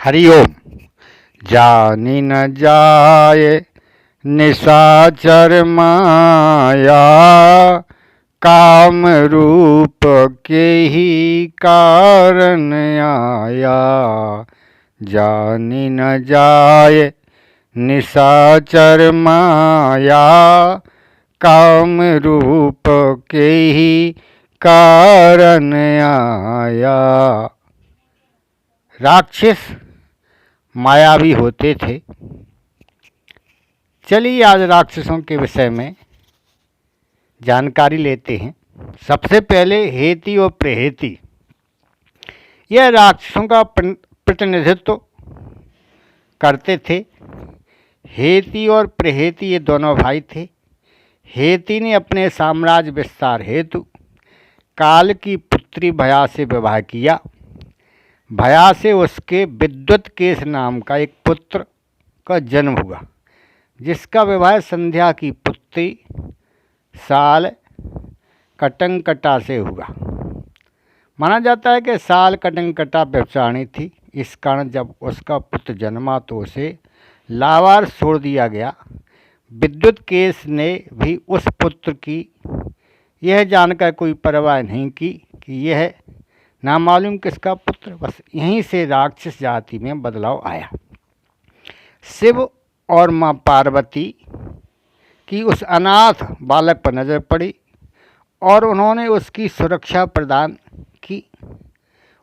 हरिओम। जानी न जाए निशाचर माया, काम रूप के ही कारण आया। जानी न जाए निशाचर माया, काम रूप के ही कारण आया। राक्षस मायावी होते थे। चलिए आज राक्षसों के विषय में जानकारी लेते हैं। सबसे पहले हेती और प्रहेती। यह राक्षसों का प्रतिनिधित्व करते थे। हेती और प्रहेती ये दोनों भाई थे। हेती ने अपने साम्राज्य विस्तार हेतु काल की पुत्री भया से विवाह किया। भया से उसके विद्युत्केश नाम का एक पुत्र का जन्म हुआ, जिसका विवाह संध्या की पुत्री साल कटंकटा से हुआ। माना जाता है कि साल कटंकटा व्यभिचारिणी थी। इस कारण जब उसका पुत्र जन्मा तो उसे लावार छोड़ दिया गया। विद्युत्केश ने भी उस पुत्र की यह जानकर कोई परवाह नहीं की कि यह नामालूम किसका पुत्र। बस यहीं से राक्षस जाति में बदलाव आया। शिव और माँ पार्वती की उस अनाथ बालक पर नज़र पड़ी और उन्होंने उसकी सुरक्षा प्रदान की।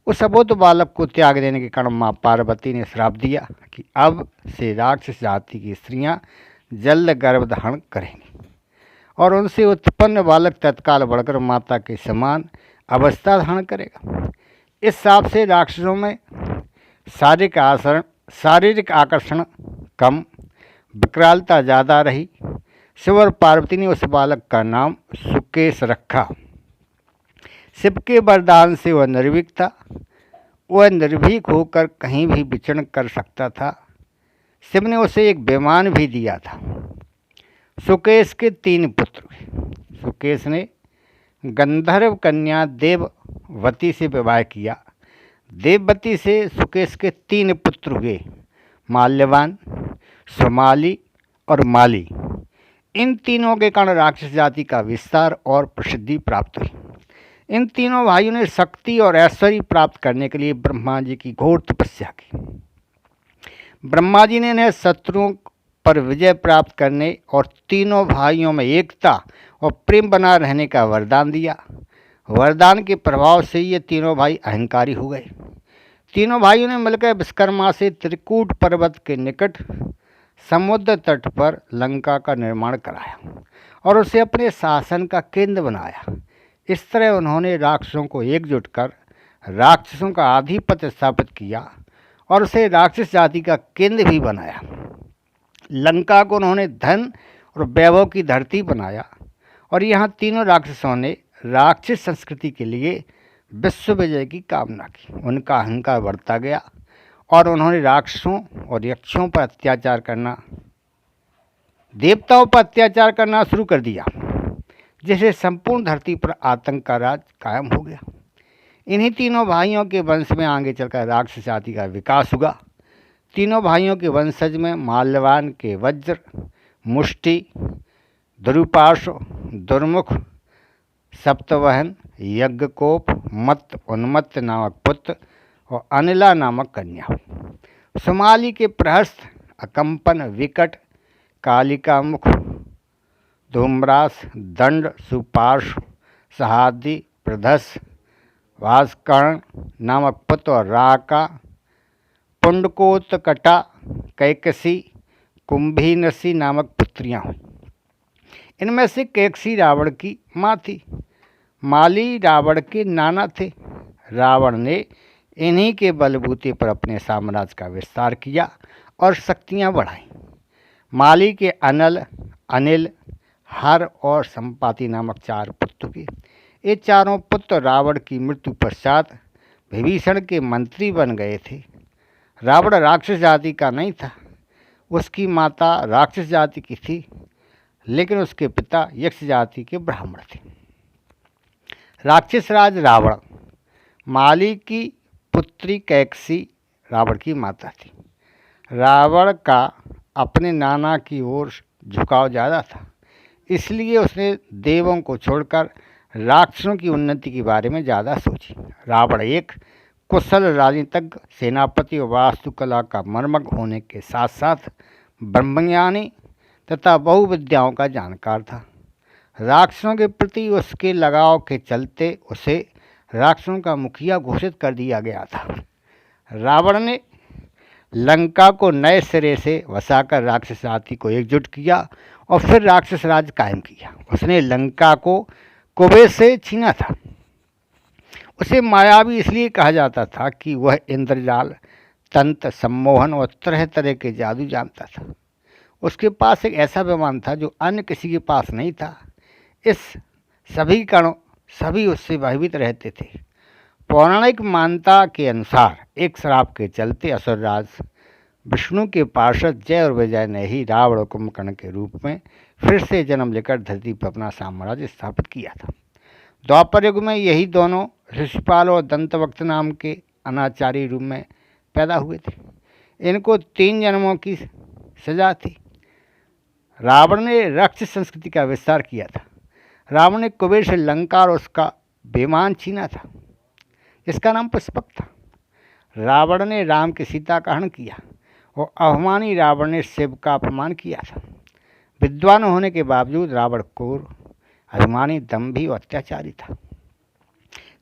उस अबोध बालक को त्याग देने के कारण माँ पार्वती ने श्राप दिया कि अब से राक्षस जाति की स्त्रियां जल्द गर्भधारण करेंगी और उनसे उत्पन्न बालक तत्काल बढ़कर माता के समान अवस्था धारण करेगा। इस हिसाब से राक्षसों में शारीरिक आकर्षण कम, विकरालता ज़्यादा रही। शिव और पार्वती ने उस बालक का नाम सुकेश रखा। शिव के वरदान से वह निर्भीक था। वह निर्भीक होकर कहीं भी विचरण कर सकता था। शिव ने उसे एक विमान भी दिया था। सुकेश के 3 पुत्र हुए। सुकेश ने गंधर्व कन्या देववती से विवाह किया। देववती से सुकेश के 3 पुत्र हुए, माल्यवान, सुमाली और माली। इन तीनों के कारण राक्षस जाति का विस्तार और प्रसिद्धि प्राप्त हुई। इन तीनों भाइयों ने शक्ति और ऐश्वर्य प्राप्त करने के लिए ब्रह्मा जी की घोर तपस्या की। ब्रह्मा जी ने इन्हें शत्रुओं पर विजय प्राप्त करने और तीनों भाइयों में एकता और प्रेम बना रहने का वरदान दिया। वरदान के प्रभाव से ये तीनों भाई अहंकारी हो गए। तीनों भाइयों ने मिलकर विश्वकर्मा से त्रिकूट पर्वत के निकट समुद्र तट पर लंका का निर्माण कराया और उसे अपने शासन का केंद्र बनाया। इस तरह उन्होंने राक्षसों को एकजुट कर राक्षसों का आधिपत्य स्थापित किया और उसे राक्षस जाति का केंद्र भी बनाया। लंका को उन्होंने धन और वैभव की धरती बनाया और यहाँ तीनों राक्षसों ने राक्षस संस्कृति के लिए विश्व विजय की कामना की। उनका अहंकार बढ़ता गया और उन्होंने राक्षसों और यक्षों पर अत्याचार करना, देवताओं पर अत्याचार करना शुरू कर दिया, जिससे संपूर्ण धरती पर आतंक का राज कायम हो गया। इन्हीं तीनों भाइयों के वंश में आगे चलकर राक्षस जाति का विकास हुआ। तीनों भाइयों के वंशज में माल्यवान के वज्र, मुष्टि, द्रुपार्श्व, दुर्मुख, सप्तवहन, यज्ञकोप, मत्त, उन्मत्त नामक पुत्र और अनिला नामक कन्या। सुमाली के प्रहस्त, अकंपन, विकट, कालिका मुख, धूम्रास, दंड, सुपार्श्व, सहादि, प्रधस, भास्कर्ण नामक पुत्र और राका, पुंडकोत्कटा, कैकसी, कुंभीनसी नामक पुत्रियां हुई। इनमें से कैकसी रावण की माँ थी। माली रावण के नाना थे। रावण ने इन्हीं के बलबूते पर अपने साम्राज्य का विस्तार किया और शक्तियाँ बढ़ाईं। माली के अनल, अनिल, हर और संपाति नामक 4 पुत्र हुए। ये चारों पुत्र रावण की मृत्यु पश्चात विभीषण के मंत्री बन गए थे। रावण राक्षस जाति का नहीं था। उसकी माता राक्षस जाति की थी, लेकिन उसके पिता यक्ष जाति के ब्राह्मण थे। राक्षस राज रावण माली की पुत्री कैकसी रावण की माता थी। रावण का अपने नाना की ओर झुकाव ज़्यादा था, इसलिए उसने देवों को छोड़कर राक्षसों की उन्नति के बारे में ज़्यादा सोची। रावण एक कुशल राजनीतिज्ञ, सेनापति और वास्तुकला का मर्मज्ञ होने के साथ साथ ब्रह्मज्ञानी तथा बहुविद्याओं का जानकार था। राक्षसों के प्रति उसके लगाव के चलते उसे राक्षसों का मुखिया घोषित कर दिया गया था। रावण ने लंका को नए सिरे से वसाकर राक्षस जाति को एकजुट किया और फिर राक्षस राज कायम किया। उसने लंका को कुबेर से छीना था। उसे मायावी इसलिए कहा जाता था कि वह इंद्रजाल, तंत्र, सम्मोहन और तरह तरह के जादू जानता था। उसके पास एक ऐसा विमान था जो अन्य किसी के पास नहीं था। इस सभी कारण सभी उससे भयभीत रहते थे। पौराणिक मान्यता के अनुसार एक श्राप के चलते असुरराज विष्णु के पार्षद जय और विजय ने ही रावण और कुंभकर्ण के रूप में फिर से जन्म लेकर धरती पर अपना साम्राज्य स्थापित किया था। द्वापर युग में यही दोनों शिशुपाल और दंतवक्त नाम के अनाचारी रूप में पैदा हुए थे। इनको 3 जन्मों की सजा थी। रावण ने राक्षस संस्कृति का विस्तार किया था। रावण ने कुबेर से लंका और उसका विमान छीना था, इसका नाम पुष्पक था। रावण ने राम की सीता का हरण किया और अभिमानी रावण ने शिव का अपमान किया था। विद्वान होने के बावजूद रावण क्रूर, अभिमानी, दंभी और अत्याचारी था।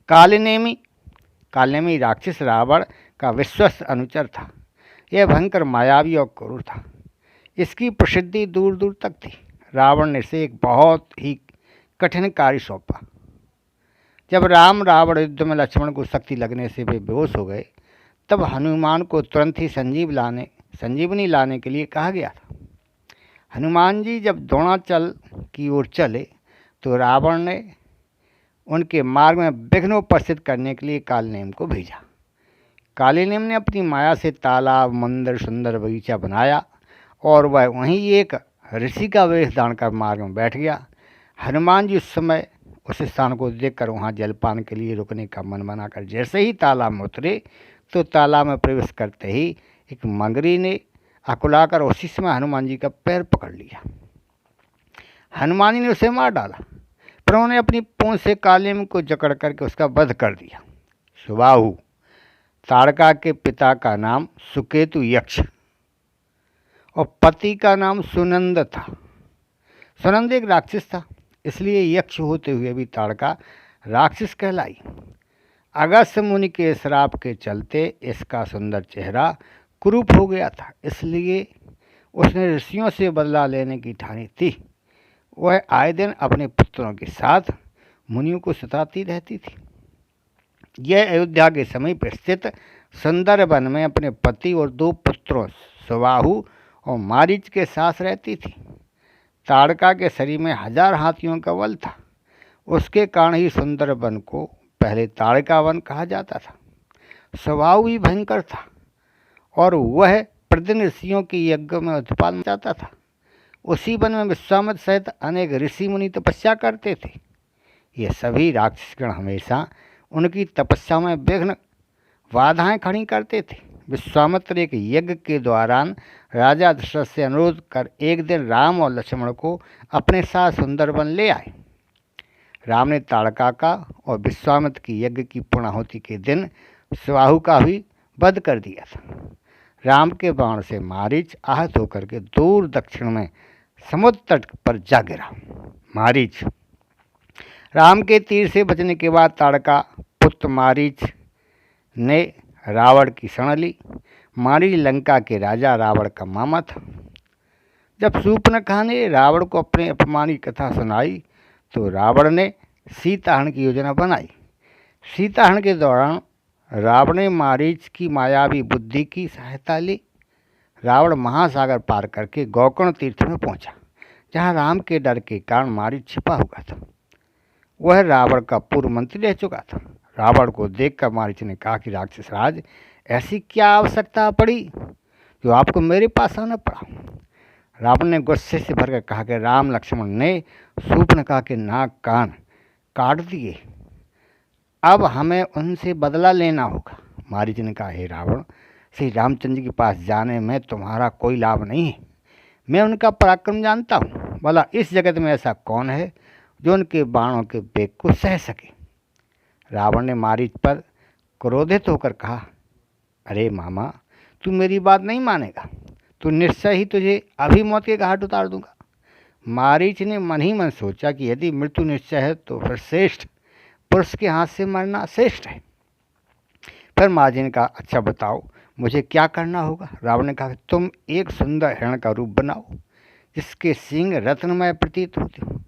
कालनेमी राक्षस रावण का विश्वस्त अनुचर था। यह भयंकर, मायावी और क्रूर था। इसकी प्रसिद्धि दूर दूर तक थी। रावण ने इसे एक बहुत ही कठिन कार्य सौंपा। जब राम रावण युद्ध में लक्ष्मण को शक्ति लगने से वे बेहोश हो गए, तब हनुमान को तुरंत ही संजीवनी लाने के लिए कहा गया था। हनुमान जी जब द्रोणाचल की ओर चले तो रावण ने उनके मार्ग में विघ्न उपस्थित करने के लिए कालनेम को भेजा। कालनेम ने अपनी माया से तालाब, मंदिर, सुंदर बगीचा बनाया और वह वहीं एक ऋषि का वेश धारण कर मार्ग में बैठ गया। हनुमान जी उस समय उस स्थान को देखकर वहाँ जलपान के लिए रुकने का मन बनाकर जैसे ही तालाब में उतरे तो तालाब में प्रवेश करते ही एक मगरी ने अकुलाकर उसी समय हनुमान जी का पैर पकड़ लिया। हनुमान जी ने उसे मार डाला, पर उन्होंने अपनी पूंछ से कालनेम को जकड़ करके उसका वध कर दिया। सुबाहु, ताड़का के पिता का नाम सुकेतु यक्ष और पति का नाम सुनंद था। सुनंद एक राक्षस था, इसलिए यक्ष होते हुए भी ताड़का राक्षस कहलाई। अगस्त्य मुनि के श्राप के चलते इसका सुंदर चेहरा कुरूप हो गया था, इसलिए उसने ऋषियों से बदला लेने की ठानी थी। वह आए दिन अपने पुत्रों के साथ मुनियों को सताती रहती थी। यह अयोध्या के समीप स्थित सुंदर वन में अपने पति और 2 पुत्रों सुबाहु और मारीच के साथ रहती थी। ताड़का के शरीर में 1000 हाथियों का बल था। उसके कारण ही सुंदर वन को पहले ताड़का वन कहा जाता था। सुबाहु भी भयंकर था और वह प्रतिदिन ऋषियों के यज्ञ में उत्पाद मचाता था। उसी वन में विश्वामित्र सहित अनेक ऋषि मुनि तपस्या करते थे। ये सभी राक्षसगण हमेशा उनकी तपस्या में विघ्न, बाधाएं खड़ी करते थे। विश्वामित्र एक यज्ञ के दौरान राजा दशरथ से अनुरोध कर एक दिन राम और लक्ष्मण को अपने साथ सुंदरवन ले आए। राम ने ताड़का का और विश्वामित्र की यज्ञ की पूर्णाहुति के दिन सुबाहु का भी वध कर दिया था। राम के बाण से मारीच आहत होकर के दूर दक्षिण में समुद्र तट पर जा गिरा। मारीच, राम के तीर से बचने के बाद ताड़का पुत्र मारीच ने रावण की शरण ली। मारीच लंका के राजा रावण का मामा था। जब शूर्पणखा ने रावण को अपने अपमान की कथा सुनाई तो रावण ने सीताहरण की योजना बनाई। सीताहरण के दौरान रावण ने मारीच की मायावी बुद्धि की सहायता ली। रावण महासागर पार करके गोकर्ण तीर्थ में पहुंचा, जहां राम के डर के कारण मारीच छिपा हुआ था। वह रावण का पूर्व मंत्री रह चुका था। रावण को देखकर मारीच ने कहा कि राक्षस राज, ऐसी क्या आवश्यकता पड़ी जो आपको मेरे पास आना पड़ा। रावण ने गुस्से से भरकर कहा कि राम लक्ष्मण ने शूर्पणखा के नाक कान काट दिए, अब हमें उनसे बदला लेना होगा। मारीच ने कहा, हे रावण, श्री रामचंद्र के पास जाने में तुम्हारा कोई लाभ नहीं है। मैं उनका पराक्रम जानता हूँ। भला इस जगत में ऐसा कौन है जो उनके बाणों के वेग को सह सके। रावण ने मारीच पर क्रोधित होकर कहा, अरे मामा, तू मेरी बात नहीं मानेगा तो निश्चय ही तुझे अभी मौत के घाट उतार दूंगा। मारीच ने मन ही मन सोचा कि यदि मृत्यु निश्चय है तो फिर श्रेष्ठ पुरुष के हाथ से मरना श्रेष्ठ है। फिर मार्जी ने कहा, अच्छा बताओ मुझे क्या करना होगा। रावण ने कहा, तुम एक सुंदर हिरण का रूप बनाओ जिसके सींग रत्नमय प्रतीत होते हो,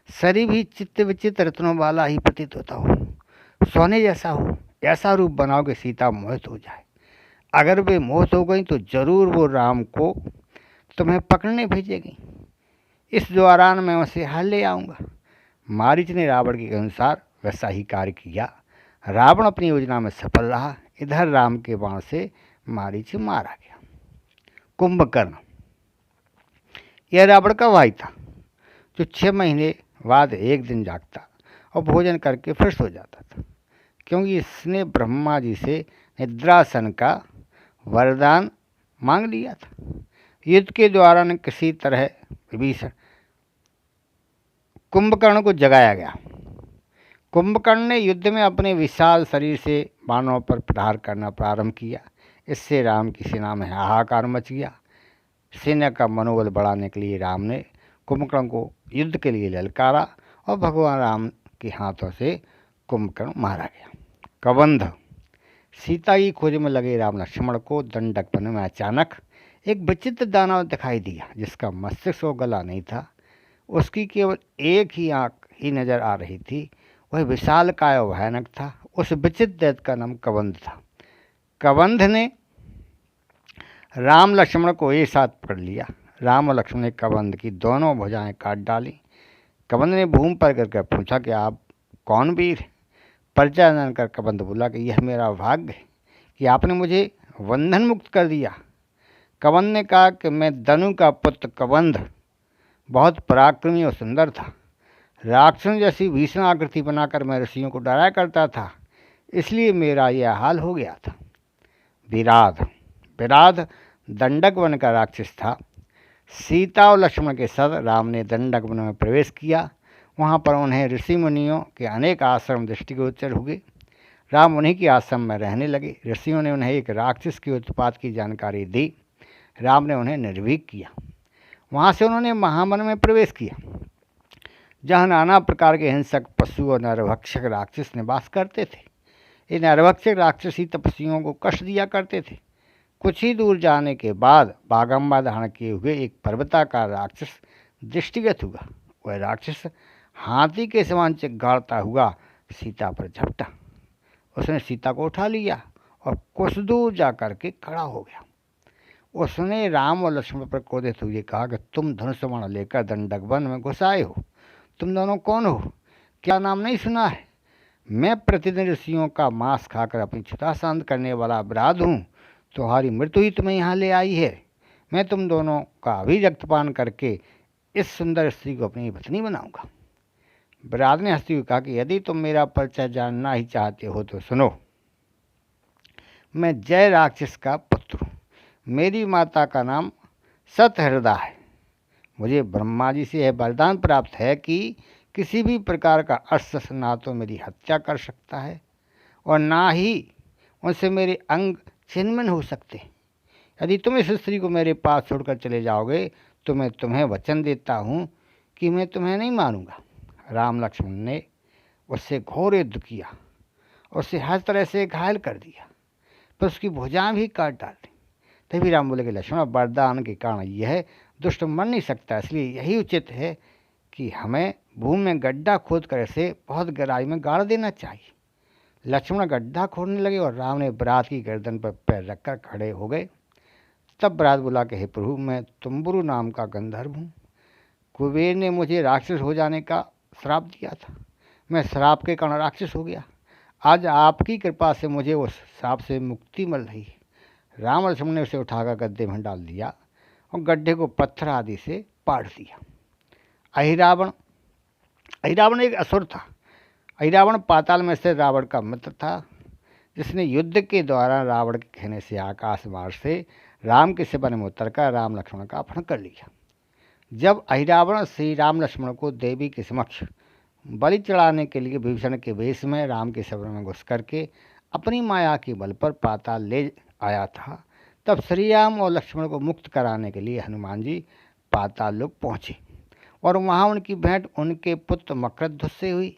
शरीर भी चित्त विचित्र रत्नों वाला ही प्रतीत होता हो, सोने जैसा हो। ऐसा रूप बनाओ कि सीता मोहित हो जाए। अगर वे मोहित हो गई तो जरूर वो राम को तुम्हें पकड़ने भेजेगी। इस दौरान मैं उसे हर ले आऊँगा। मारीच ने रावण के अनुसार वैसा ही कार्य किया। रावण अपनी योजना में सफल रहा। इधर राम के बाण से मारीच मारा गया। कुंभकर्ण, यह रावण का भाई था जो 6 महीने बाद एक दिन जागता और भोजन करके फिर सो जाता था, क्योंकि इसने ब्रह्मा जी से निद्रासन का वरदान मांग लिया था। युद्ध के दौरान किसी तरह विभीषण कुंभकर्ण को जगाया गया। कुंभकर्ण ने युद्ध में अपने विशाल शरीर से बाणों पर प्रहार करना प्रारंभ किया। इससे राम की सेना में हाहाकार मच गया। सेना का मनोबल बढ़ाने के लिए राम ने कुंभकर्ण को युद्ध के लिए ललकारा और भगवान राम के हाथों से कुंभकर्ण मारा गया। कबंध, सीता की खोज में लगे राम लक्ष्मण को दंडक वन में अचानक एक विचित्र दानव दिखाई दिया जिसका मस्तिष्क और गला नहीं था। उसकी केवल एक ही आँख ही नजर आ रही थी। वह विशालकाय और भयानक था। उस विचित्र दैत्य का नाम कबंध था। कबंध ने राम लक्ष्मण को एक साथ पकड़ लिया। राम और लक्ष्मण ने कबंध की दोनों भुजाएं काट डाली। कबंध ने भूमि पर गिरकर पूछा कि आप कौन वीर। परिचय जानकर कबंध बोला कि यह मेरा भाग्य है कि आपने मुझे बंधन मुक्त कर दिया। कबंध ने कहा कि मैं दनु का पुत्र कबंध बहुत पराक्रमी और सुंदर था। राक्षस जैसी भीषण आकृति बनाकर मैं ऋषियों को डराया करता था, इसलिए मेरा यह हाल हो गया था। विराध, विराध दंडक वन का राक्षस था। सीता और लक्ष्मण के साथ राम ने दंडक वन में प्रवेश किया। वहाँ पर उन्हें ऋषि मुनियों के अनेक आश्रम दृष्टिगोचर हुए। राम उन्हीं के आश्रम में रहने लगे। ऋषियों ने उन्हें एक राक्षस के उत्पात की जानकारी दी। राम ने उन्हें निर्भीक किया। वहाँ से उन्होंने महावन में प्रवेश किया, जहाँ नाना प्रकार के हिंसक पशु और नरभक्षक राक्षस निवास करते थे। ये नरभक्षक राक्षसी तपस्वियों को कष्ट दिया करते थे। कुछ ही दूर जाने के बाद बागम्बा धारण किए हुए एक पर्वताकार राक्षस दृष्टिगत हुआ। वह राक्षस हाथी के समान चिंगाड़ता हुआ सीता पर झपटा। उसने सीता को उठा लिया और कुछ दूर जा कर के खड़ा हो गया। उसने राम और लक्ष्मण पर क्रोधित हुए कहा कि तुम धनुष बाण लेकर दंडक वन में घुस आए हो। तुम दोनों कौन हो? क्या नाम नहीं सुना है? मैं प्रतिदिन ऋषियों का मांस खाकर अपनी क्षुधा शांत करने वाला अपराध हूँ। तुम्हारी मृत्यु ही तुम्हें यहाँ ले आई है। मैं तुम दोनों का अभी रक्तपान करके इस सुंदर स्त्री को अपनी पत्नी बनाऊंगा। विराट ने हंसते हुए कहा कि यदि तुम मेरा परिचय जानना ही चाहते हो तो सुनो। मैं जय राक्षस का पुत्र हूँ। मेरी माता का नाम सतहृदा है। मुझे ब्रह्मा जी से यह वरदान प्राप्त है कि किसी भी प्रकार का अस्त्र ना तो मेरी हत्या कर सकता है और ना ही उनसे मेरे अंग छिन्न हो सकते। यदि तुम इस स्त्री को मेरे पास छोड़कर चले जाओगे तो मैं तुम्हें वचन देता हूँ कि मैं तुम्हें नहीं मारूंगा। राम लक्ष्मण ने उससे घोर युद्ध किया, उसे हर तरह से घायल कर दिया, पर उसकी भुजाएं भी काट डाली। तभी राम बोले कि लक्ष्मण, वरदान के कारण यह दुष्ट मर नहीं सकता, इसलिए यही उचित है कि हमें भूमि में गड्ढा खोद कर इसे बहुत गहराई में गाड़ देना चाहिए। लक्ष्मण गड्ढा खोदने लगे और राम ने विराट की गर्दन पर पैर रखकर खड़े हो गए। तब विराट बोला कि हे प्रभु, मैं तुम्बुरु नाम का गंधर्व हूँ। कुबेर ने मुझे राक्षस हो जाने का श्राप दिया था। मैं श्राप के कारण राक्षस हो गया। आज आपकी कृपा से मुझे उस श्राप से मुक्ति मिल रही है। राम लक्ष्मण ने उसे उठाकर गड्ढे में डाल दिया और गड्ढे को पत्थर आदि से पाट दिया। अहिरावण, अहिरावण एक असुर था। अहिरावण पाताल में से रावण का मित्र था। जिसने युद्ध के दौरान रावण के कहने से आकाश मार्ग से राम के शिवन में उतरकर राम लक्ष्मण का अपहरण कर लिया। जब अहिरावण श्री राम लक्ष्मण को देवी के समक्ष बलि चढ़ाने के लिए विभीषण के वेश में राम के शिविर में घुस करके अपनी माया के बल पर पाताल ले आया था, तब श्री राम और लक्ष्मण को मुक्त कराने के लिए हनुमान जी पाताल लोक पहुँचे और वहाँ उनकी भेंट उनके पुत्र मकरध्वज से हुई।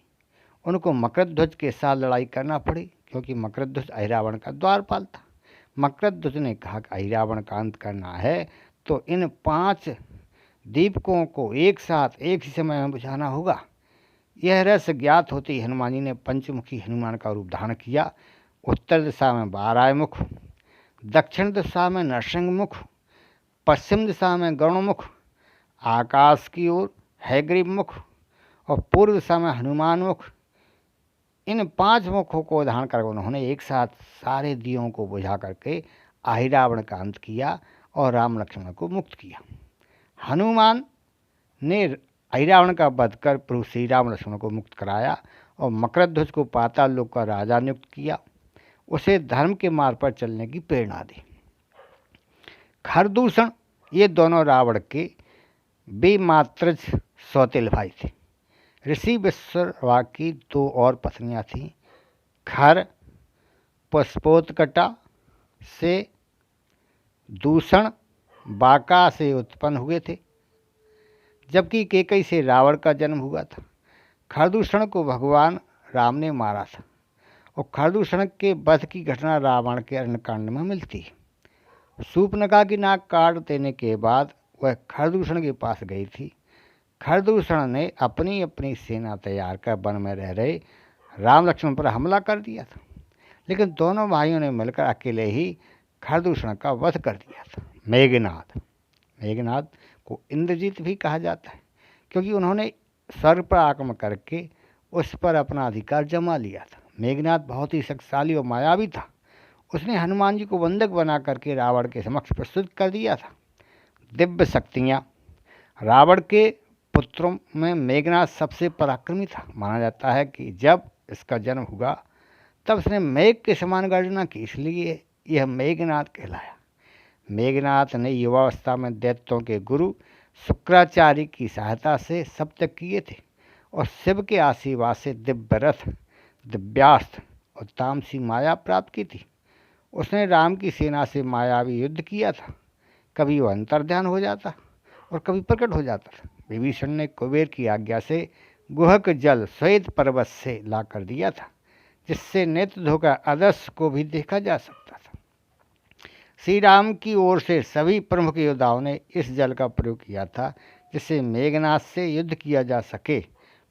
उनको मकरध्वज के साथ लड़ाई करना पड़ी, क्योंकि मकरध्वज अहिरावण का द्वारपाल था। मकरध्वज ने कहा कि अहिरावण का अंत करना है तो इन 5 दीपकों को एक साथ एक ही समय में बुझाना होगा। यह रहस्य ज्ञात होते ही हनुमान जी ने पंचमुखी हनुमान का रूप धारण किया। उत्तर दिशा में बाराय मुख, दक्षिण दिशा में नरसिंह मुख, पश्चिम दिशा में गरुणमुख, आकाश की ओर हैग्रीव मुख और पूर्व दिशा में हनुमान मुख, इन 5 मुखों को धारण कर उन्होंने एक साथ सारे दियों को बुझा करके अहिरावण का अंत किया और राम लक्ष्मण को मुक्त किया। हनुमान ने अहिरावण का वध कर प्रभु श्री राम लक्ष्मण को मुक्त कराया और मकरध्वज को पाताल लोक का राजा नियुक्त किया, उसे धर्म के मार्ग पर चलने की प्रेरणा दी। खरदूषण ये दोनों रावण के बेमात्रज सौतेले भाई थे। ऋषि विश्रवा की 2 और पत्नियां थीं। खर पुष्पोत्कटा से, दूषण बाका से उत्पन्न हुए थे, जबकि केकई से रावण का जन्म हुआ था। खरदूषण को भगवान राम ने मारा था और खरदूषण के वध की घटना रावण के अरण्यकांड में मिलती है। शूर्पणखा की नाक काट देने के बाद वह खरदूषण के पास गई थी। खरदूषण ने अपनी अपनी सेना तैयार कर वन में रह रहे राम लक्ष्मण पर हमला कर दिया था, लेकिन दोनों भाइयों ने मिलकर अकेले ही खरदूषण का वध कर दिया था। मेघनाद को इंद्रजीत भी कहा जाता है, क्योंकि उन्होंने स्वर्ग पर आक्रमण करके उस पर अपना अधिकार जमा लिया था। मेघनाद बहुत ही शक्तिशाली और मायावी था। उसने हनुमान जी को बंधक बना करके रावण के समक्ष प्रस्तुत कर दिया था। दिव्य शक्तियाँ। रावण के पुत्रों में मेघनाद सबसे पराक्रमी था। माना जाता है कि जब इसका जन्म हुआ तब उसने मेघ के समान गर्जना की, इसलिए यह मेघनाद कहलाया। मेघनाद ने युवावस्था में दैत्यों के गुरु शुक्राचार्य की सहायता से सब तक किए थे और शिव के आशीर्वाद से दिव्य रथ, दिव्यास्त्र और तामसी माया प्राप्त की थी। उसने राम की सेना से मायावी युद्ध किया था। कभी वह अंतर्ध्यान हो जाता और कभी प्रकट हो जाता था। विभीषण ने कुबेर की आज्ञा से गुहक जल श्वेत पर्वत से ला कर दिया था, जिससे नेत्र धोकर अदृश्य को भी देखा जा सकता था। श्री राम की ओर से सभी प्रमुख योद्धाओं ने इस जल का प्रयोग किया था, जिससे मेघनाद से युद्ध किया जा सके।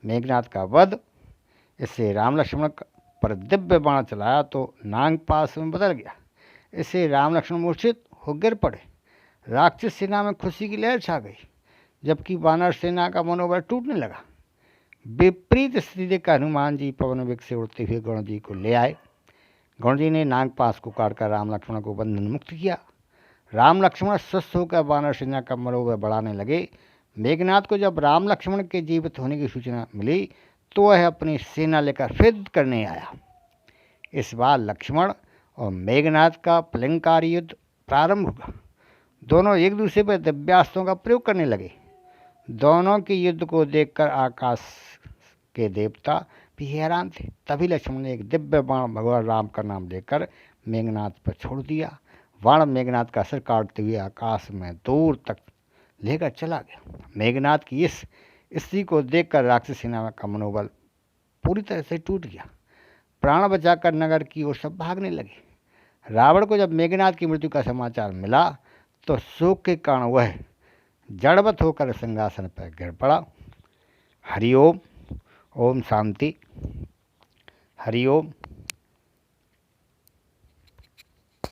मेघनाद का वध, इससे राम लक्ष्मण पर दिव्य बाण चलाया तो नाग पास में बदल गया। इससे राम लक्ष्मण मूर्छित हो गिर पड़े। राक्षस सेना में खुशी की लहर छा गई, जबकि वानर सेना का मनोबल टूटने लगा। विपरीत स्थिति देखकर हनुमान जी पवन वेग से उड़ते हुए गरुड़ जी को ले आए। गरुड़ जी ने नागपाश को काटकर राम लक्ष्मण को बंधन मुक्त किया। राम लक्ष्मण स्वस्थ होकर वानर सेना का मनोबल बढ़ाने लगे। मेघनाद को जब राम लक्ष्मण के जीवित होने की सूचना मिली तो वह अपनी सेना लेकर फिर युद्ध करने आया। इस बार लक्ष्मण और मेघनाद का प्रलंकारी युद्ध प्रारंभ हुआ। दोनों एक दूसरे पर दिव्यास्त्रों का प्रयोग करने लगे। दोनों के युद्ध को देखकर आकाश के देवता भी हैरान थे। तभी लक्ष्मण ने एक दिव्य बाण भगवान राम का नाम लेकर मेघनाद पर छोड़ दिया। बाण मेघनाद का सिर काटते हुए आकाश में दूर तक लेकर चला गया। मेघनाद की इस स्थिति को देखकर राक्षस सेना का मनोबल पूरी तरह से टूट गया। प्राण बचाकर नगर की ओर सब भागने लगे। रावण को जब मेघनाद की मृत्यु का समाचार मिला तो शोक के कारण वह जड़वत होकर सिंहासन पर गिर पड़ा। हरिओम। ओम शांति। हरिओम।